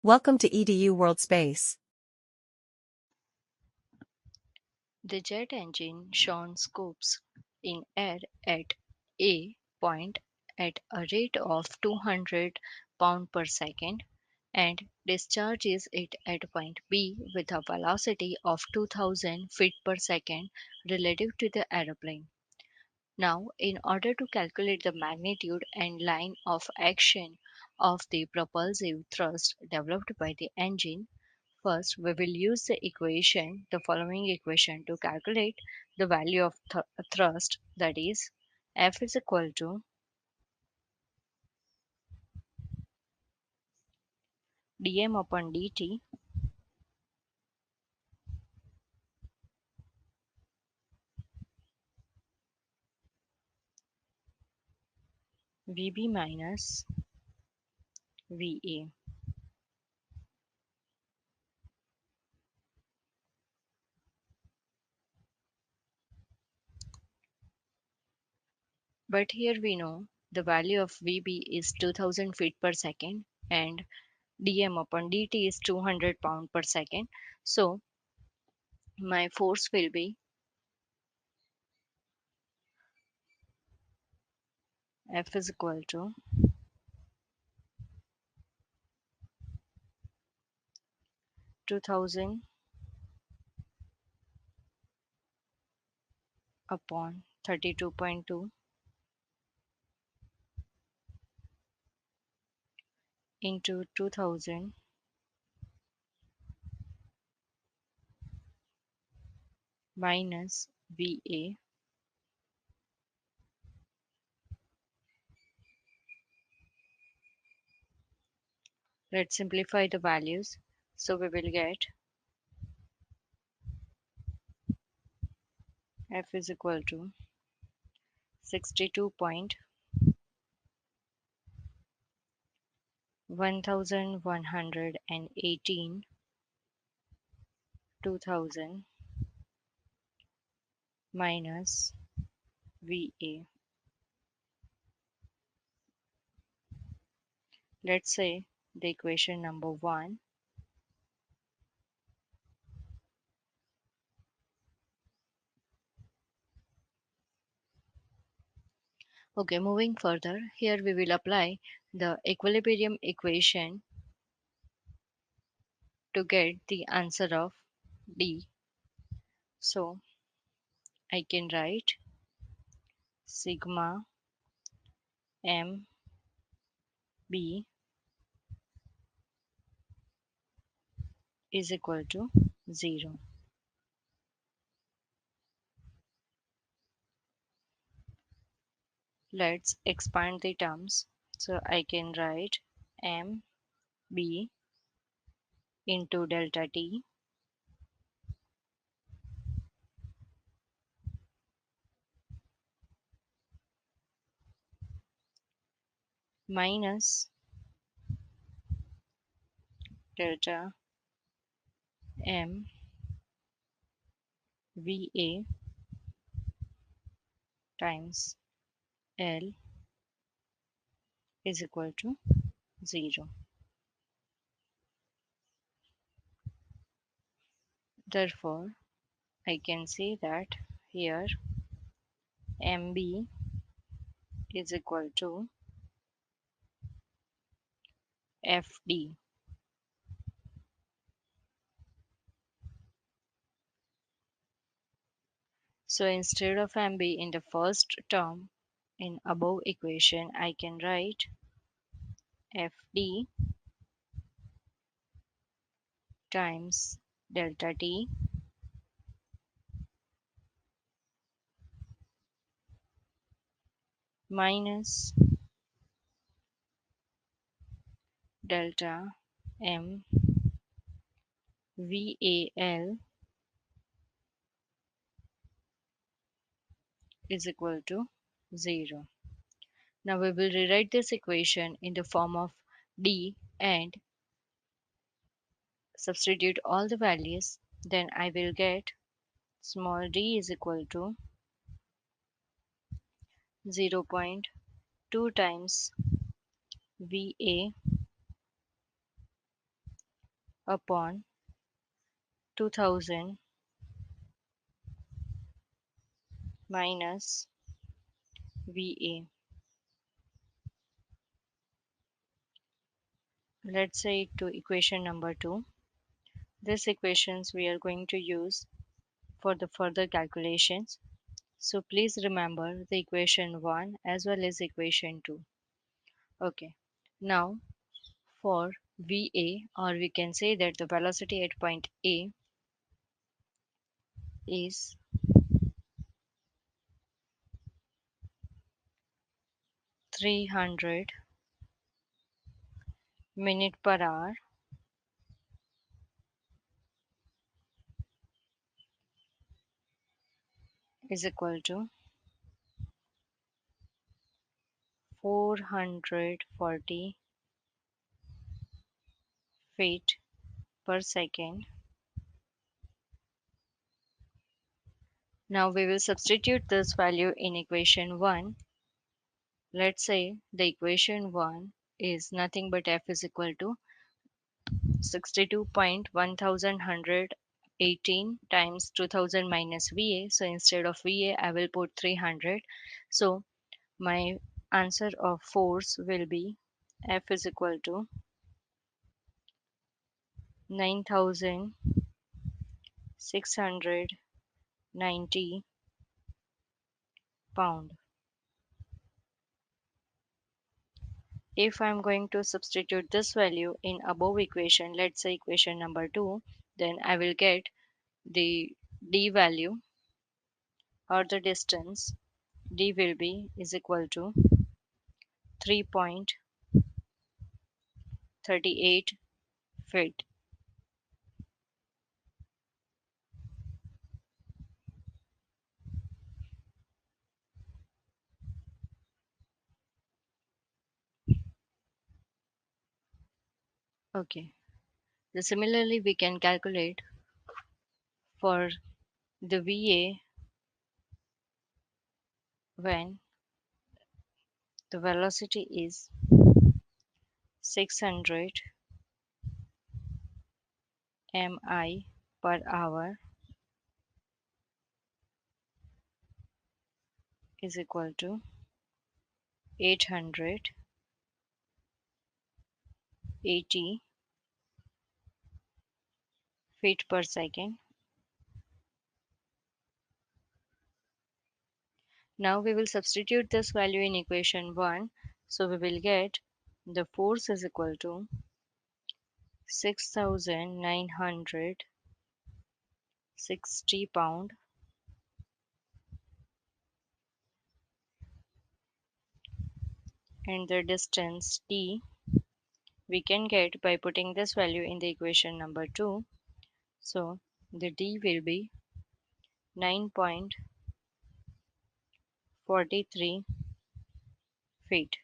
Welcome to EDU World Space. The jet engine shone scoops in air at A point at a rate of 200 pounds per second and discharges it at point B with a velocity of 2000 feet per second relative to the aeroplane. Now, in order to calculate the magnitude and line of action of the propulsive thrust developed by the engine, first, we will use the following equation to calculate the value of thrust, that is, F is equal to dm upon dt Vb minus Va. But here we know the value of Vb is 2000 feet per second and dm upon dt is 200 pound per second. So my force will be F is equal to 2000 upon 32.2 into 2000 minus Va. Let's simplify the values. So we will get F is equal to 62.1118 2000 minus Va. Let's say the equation number 1. Okay, moving further, here we will apply the equilibrium equation to get the answer of D. So I can write sigma m b is equal to 0. Let's expand the terms. So I can write m b into delta t minus delta m va times L is equal to 0. Therefore, I can say that here MB is equal to FD. So instead of MB in the first term in above equation, I can write FD times delta T minus delta M VAL is equal to 0. Now we will rewrite this equation in the form of D and substitute all the values. Then I will get small d is equal to 0.2 times VA upon 2000 minus VA. Let's say to equation number 2. This equations we are going to use for the further calculations. So please remember the equation 1 as well as equation 2. Okay. Now for VA, or we can say that the velocity at point A is 300 minute per hour is equal to 440 feet per second. Now we will substitute this value in equation 1. Let's say the equation 1 is nothing but F is equal to 62.1118 times 2000 minus VA. So instead of VA, I will put 300. So my answer of force will be F is equal to 9690 pound. If I'm going to substitute this value in above equation, let's say equation number 2, then I will get the d value, or the distance d will be is equal to 3.38 feet. Okay. So similarly, we can calculate for the VA when the velocity is 600 mi per hour is equal to 880 feet per second. Now we will substitute this value in equation 1. So we will get the force is equal to 6960 pound, and the distance t we can get by putting this value in the equation number 2. So the d will be 9.43 feet.